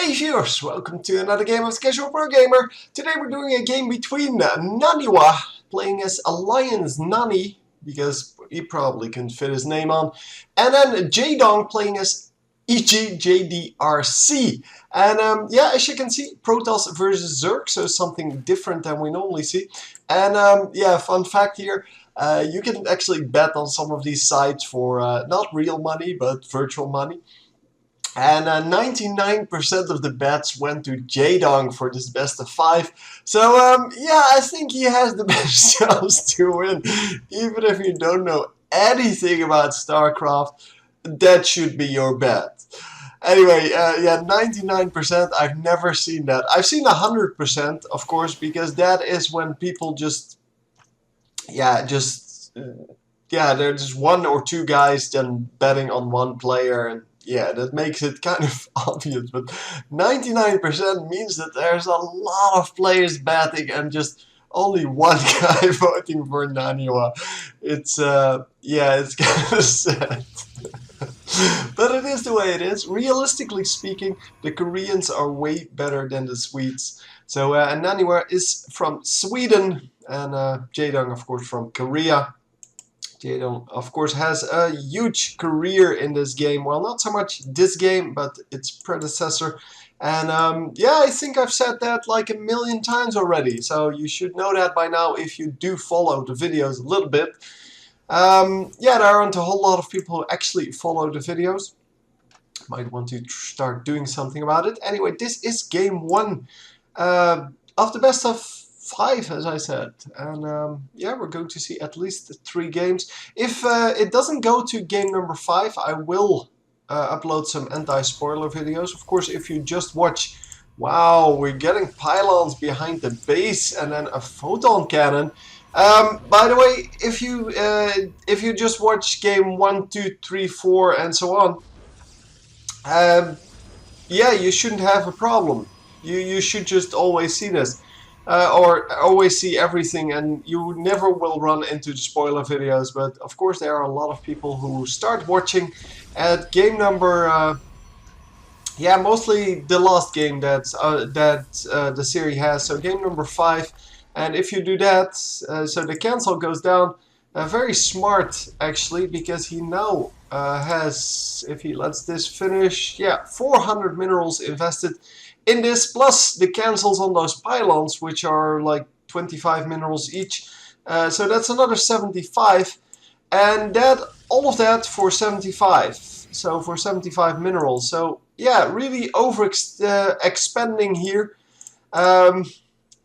Hey viewers, welcome to another game of Casual Pro Gamer. Today we're doing a game between Naniwa, playing as Alliance Nani, because he probably couldn't fit his name on, and then Jaedong playing as EGJDRC. And yeah, as you can see, Protoss versus Zerg, so something different than we normally see. And yeah, fun fact here, you can actually bet on some of these sites for not real money, but virtual money. And 99% of the bets went to Jaedong for this best of 5. So yeah, I think he has the best chance to win. Even if you don't know anything about Starcraft, that should be your bet. Anyway, yeah, 99%, I've never seen that. I've seen 100%, of course, because that is when people just, yeah, there's one or two guys then betting on one player, and yeah, that makes it kind of obvious, but 99% means that there's a lot of players betting and just only one guy voting for Naniwa. It's, yeah, it's kind of sad. But it is the way it is. Realistically speaking, the Koreans are way better than the Swedes. So, Naniwa is from Sweden, and Jaedong, of course, from Korea. Jaedong, of course, has a huge career in this game. Well, not so much this game, but its predecessor. And yeah, I think I've said that like a million times already. So you should know that by now if you do follow the videos a little bit. Yeah, there aren't a whole lot of people who actually follow the videos. Might want to start doing something about it. Anyway, this is game 1 of the best of 5, as I said, and yeah, we're going to see at least 3 games. If it doesn't go to game number 5, I will upload some anti-spoiler videos. Of course, if you just watch, wow, we're getting pylons behind the base and then a photon cannon. By the way, if you just watch game 1, 2, 3, 4, and so on, yeah, you shouldn't have a problem. You should just always see this. Or always see everything, and you never will run into the spoiler videos. But of course, there are a lot of people who start watching at game number, yeah, mostly the last game that the series has. So game number 5, and if you do that, so the cancel goes down. Very smart actually, because he now has, if he lets this finish, yeah, 400 minerals invested in this, plus the cancels on those pylons, which are like 25 minerals each. So that's another 75, and that all of that for 75. So for 75 minerals. So yeah, really expanding here.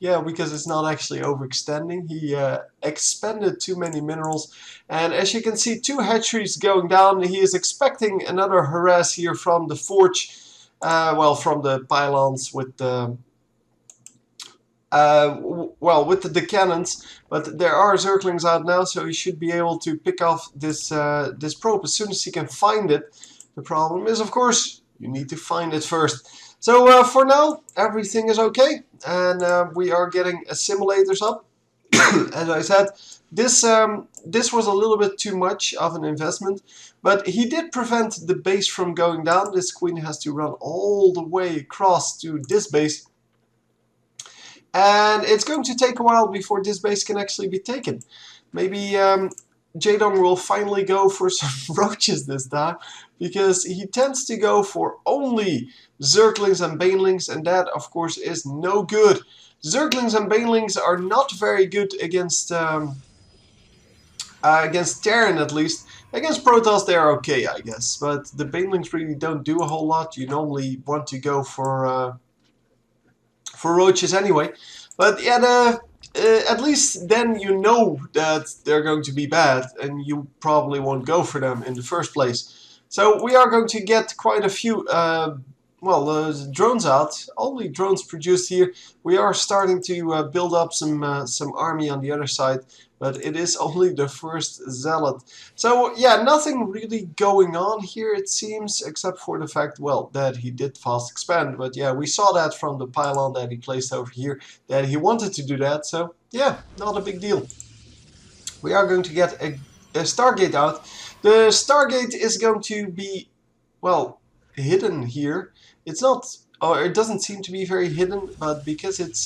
Yeah, because it's not actually overextending. He expended too many minerals, and as you can see, 2 hatcheries going down. He is expecting another harass here from the forge. Well, from the pylons with the well, with the cannons, but there are Zerglings out now, so he should be able to pick off this this probe as soon as he can find it. The problem is, of course, you need to find it first. So for now, everything is okay, and we are getting simulators up. As I said, this was a little bit too much of an investment, but he did prevent the base from going down. This queen has to run all the way across to this base, and it's going to take a while before this base can actually be taken. Maybe Jaedong will finally go for some roaches this time, because he tends to go for only Zerglings and Banelings, and that of course is no good. Zerglings and Banelings are not very good against Terran, at least. Against Protoss they are okay, I guess, but the Banelings really don't do a whole lot. You normally want to go for roaches anyway. But yeah, at least then you know that they're going to be bad, and you probably won't go for them in the first place. So we are going to get quite a few well, drones out. Only drones produced here. We are starting to build up some army on the other side, but it is only the first zealot. So yeah, nothing really going on here, it seems, except for the fact, well, that he did fast expand. But yeah, we saw that from the pylon that he placed over here, that he wanted to do that. So yeah, not a big deal. We are going to get a Stargate out. The Stargate is going to be, well, hidden here. It's not or it doesn't seem to be very hidden, but because it's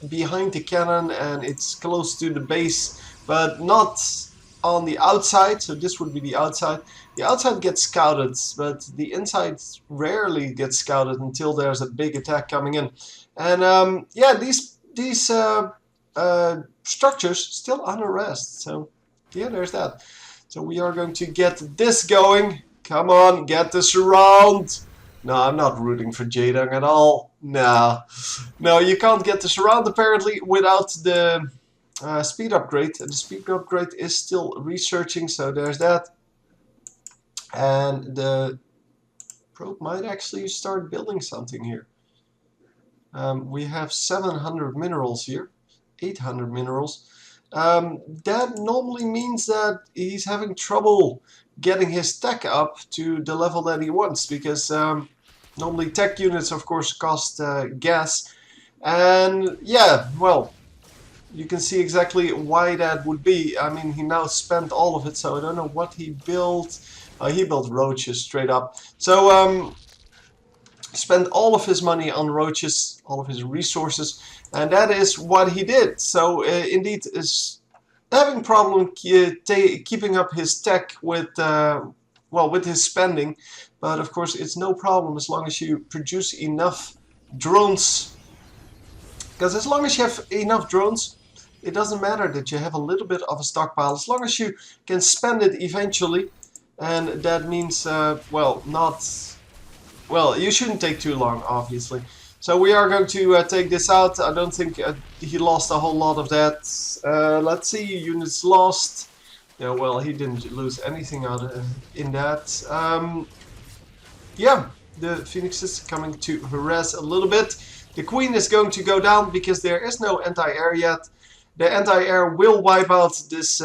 behind the cannon and it's close to the base, but not on the outside, so this would be the outside. The outside gets scouted, but the inside rarely gets scouted until there's a big attack coming in. And yeah, these structures still under rest, so yeah, there's that. So we are going to get this going. Come on, get the surround. No, I'm not rooting for Jaedong at all. No. No, you can't get the surround apparently without the speed upgrade. And the speed upgrade is still researching, so there's that. And the probe might actually start building something here. We have 700 minerals here, 800 minerals. That normally means that he's having trouble getting his tech up to the level that he wants, because normally tech units of course cost gas, and yeah, well, you can see exactly why that would be. I mean, he now spent all of it, so I don't know what he built. He built roaches straight up, so spent all of his money on roaches, all of his resources, and that is what he did. So indeed is having problem keeping up his tech with well, with his spending, but of course it's no problem as long as you produce enough drones, because as long as you have enough drones, it doesn't matter that you have a little bit of a stockpile, as long as you can spend it eventually. And that means well, not well, you shouldn't take too long, obviously. So we are going to take this out. I don't think he lost a whole lot of that. Let's see, units lost. Yeah, well, he didn't lose anything out in that. Yeah, the Phoenix is coming to harass a little bit. The Queen is going to go down because there is no anti-air yet. The anti-air will wipe out this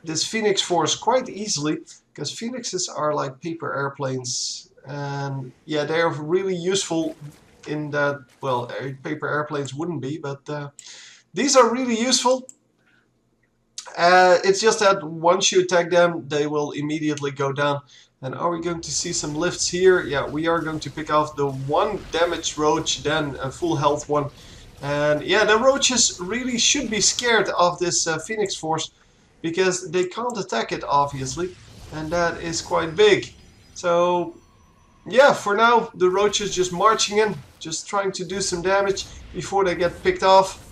this Phoenix force quite easily, because Phoenixes are like paper airplanes. And yeah, they are really useful in that, well, paper airplanes wouldn't be, but these are really useful. It's just that once you attack them, they will immediately go down. And are we going to see some lifts here? Yeah, we are going to pick off the one damaged roach, then a full health one. And yeah, the roaches really should be scared of this Phoenix force, because they can't attack it, obviously. And that is quite big. So yeah, for now, the roaches just marching in, just trying to do some damage before they get picked off.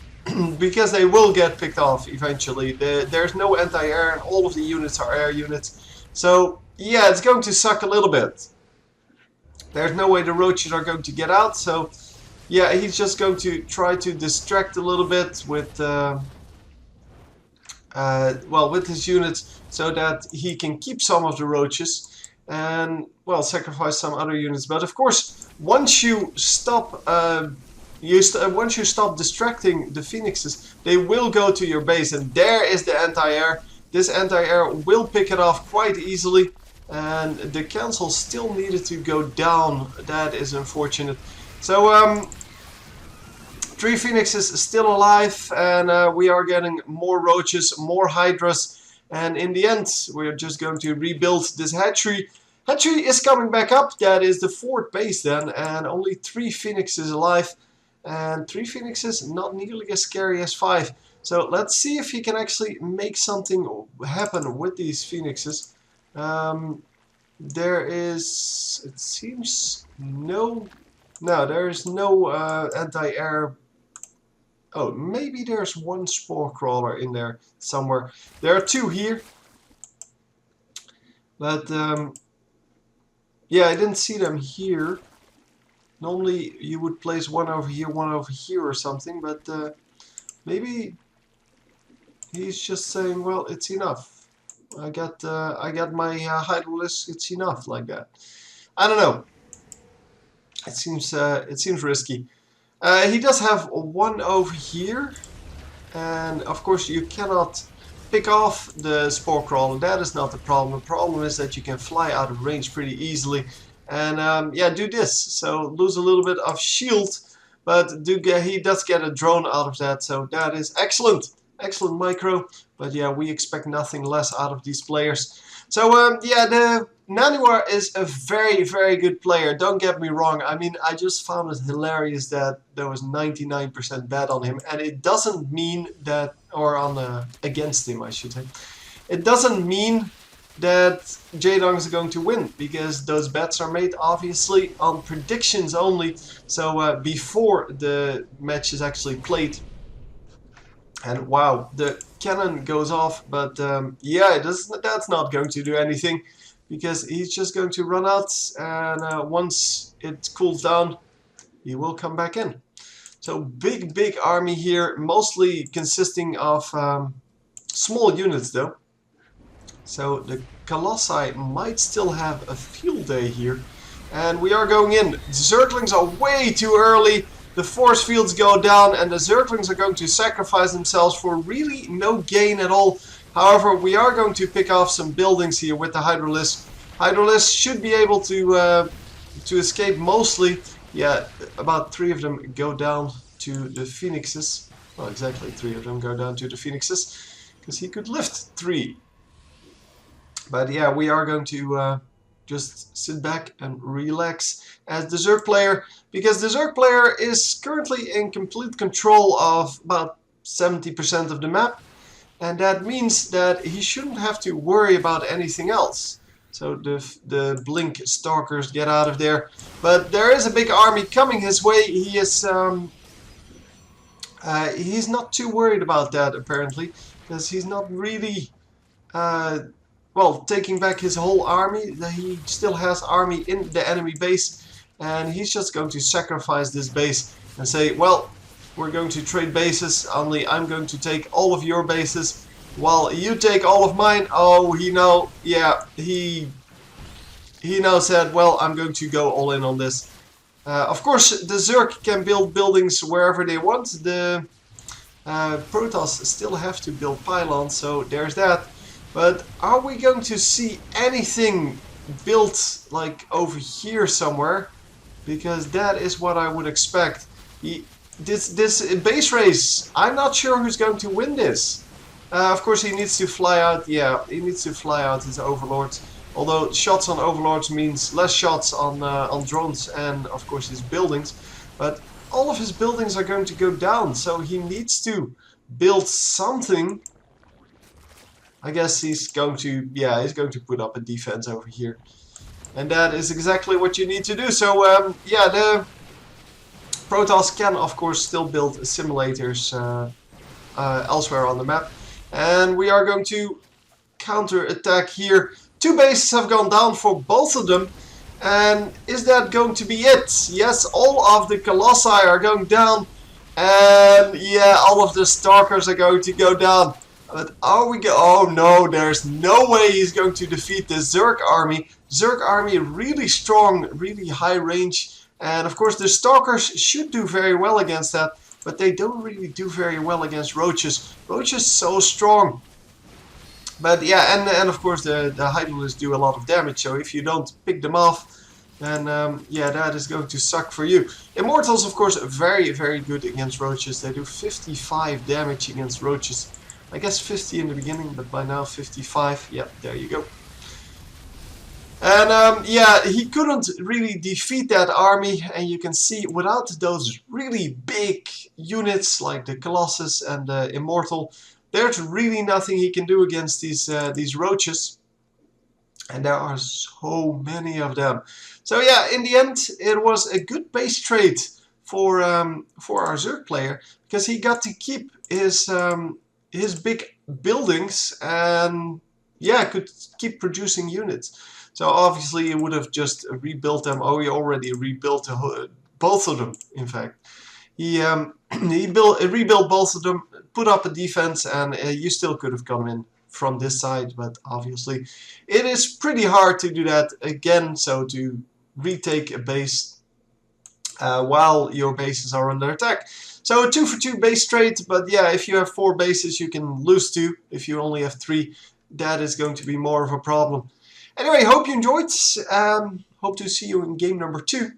Because they will get picked off eventually. There's no anti-air and all of the units are air units. So yeah, it's going to suck a little bit. There's no way the roaches are going to get out. So yeah, he's just going to try to distract a little bit with well, with his units, so that he can keep some of the roaches and, well, sacrifice some other units. But of course, once you stop once you stop distracting the Phoenixes, they will go to your base, and there is the anti-air. This anti-air will pick it off quite easily, and the cancel still needed to go down. That is unfortunate. So 3 Phoenixes still alive, and we are getting more roaches, more hydras, and in the end we're just going to rebuild this hatchery. Hatchery is coming back up. That is the 4th base then, and only 3 Phoenixes alive. And 3 Phoenixes, not nearly as scary as 5. So let's see if he can actually make something happen with these Phoenixes. There is, it seems, no, there is no anti-air. Oh, maybe there's one spore crawler in there somewhere. There are 2 here. But yeah, I didn't see them here. Normally you would place one over here or something, but maybe he's just saying, well, it's enough. I got my Hydralisk, it's enough, like that. I don't know. It seems risky. He does have one over here, and of course you cannot pick off the spore crawler. That is not the problem. The problem is that you can fly out of range pretty easily. And yeah, do this. So lose a little bit of shield, but he does get a drone out of that. So that is excellent. Excellent micro. But yeah, we expect nothing less out of these players. So yeah, Naniwa is a very, very good player. Don't get me wrong. I mean, I just found it hilarious that there was 99% bet on him, and it doesn't mean that, or on against him, I should say. It doesn't mean that Jaedong is going to win, because those bets are made obviously on predictions only. So before the match is actually played. And wow, the cannon goes off, but yeah, that's not going to do anything, because he's just going to run out, and once it cools down, he will come back in. So big army here, mostly consisting of small units though. So the Colossi might still have a field day here. And we are going in. The Zerglings are way too early. The force fields go down and the Zerglings are going to sacrifice themselves for really no gain at all. However, we are going to pick off some buildings here with the Hydralisk. Hydralisk should be able to escape mostly. Yeah, about 3 of them go down to the Phoenixes. Well, exactly 3 of them go down to the Phoenixes, because he could lift 3. But yeah, we are going to just sit back and relax as the Zerg player, because the Zerg player is currently in complete control of about 70% of the map, and that means that he shouldn't have to worry about anything else. So the Blink Stalkers get out of there, but there is a big army coming his way. He is he's not too worried about that apparently, because he's not really well, taking back his whole army. He still has army in the enemy base, and he's just going to sacrifice this base and say, well, we're going to trade bases, only I'm going to take all of your bases while you take all of mine. Oh, he now, yeah, he now said, well, I'm going to go all in on this. Of course, the Zerg can build buildings wherever they want. The Protoss still have to build pylons, so there's that. But are we going to see anything built like over here somewhere? Because that is what I would expect. This base race, I'm not sure who's going to win this. Of course, he needs to fly out. Yeah, he needs to fly out his overlords. Although shots on overlords means less shots on drones and of course his buildings. But all of his buildings are going to go down, so he needs to build something. I guess he's going to, yeah, he's going to put up a defense over here. And that is exactly what you need to do. So, yeah, the Protoss can, of course, still build simulators elsewhere on the map. And we are going to counter-attack here. 2 bases have gone down for both of them. And is that going to be it? Yes, all of the Colossi are going down. And, yeah, all of the Stalkers are going to go down. But are we oh no, there's no way he's going to defeat the Zerg army. Zerg army really strong, really high range. And of course the Stalkers should do very well against that. But they don't really do very well against Roaches. Roaches so strong. But yeah, and of course the Hydralisks do a lot of damage. So if you don't pick them off, then yeah, that is going to suck for you. Immortals, of course, very, very good against Roaches. They do 55 damage against Roaches. I guess 50 in the beginning, but by now 55. Yeah, there you go. And yeah, he couldn't really defeat that army. And you can see without those really big units like the Colossus and the Immortal, there's really nothing he can do against these Roaches. And there are so many of them. So yeah, in the end, it was a good base trade for our Zerg player, because he got to keep his big buildings and yeah, could keep producing units. So obviously he would have just rebuilt them. Oh, he already rebuilt both of them, in fact. He rebuilt both of them, put up a defense, and you still could have come in from this side, but obviously it is pretty hard to do that again, so to retake a base while your bases are under attack. So a 2 for 2 base trade, but yeah, if you have 4 bases you can lose 2. If you only have 3, that is going to be more of a problem. Anyway, hope you enjoyed. Hope to see you in game number 2.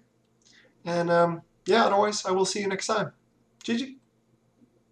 And yeah, otherwise I will see you next time. GG.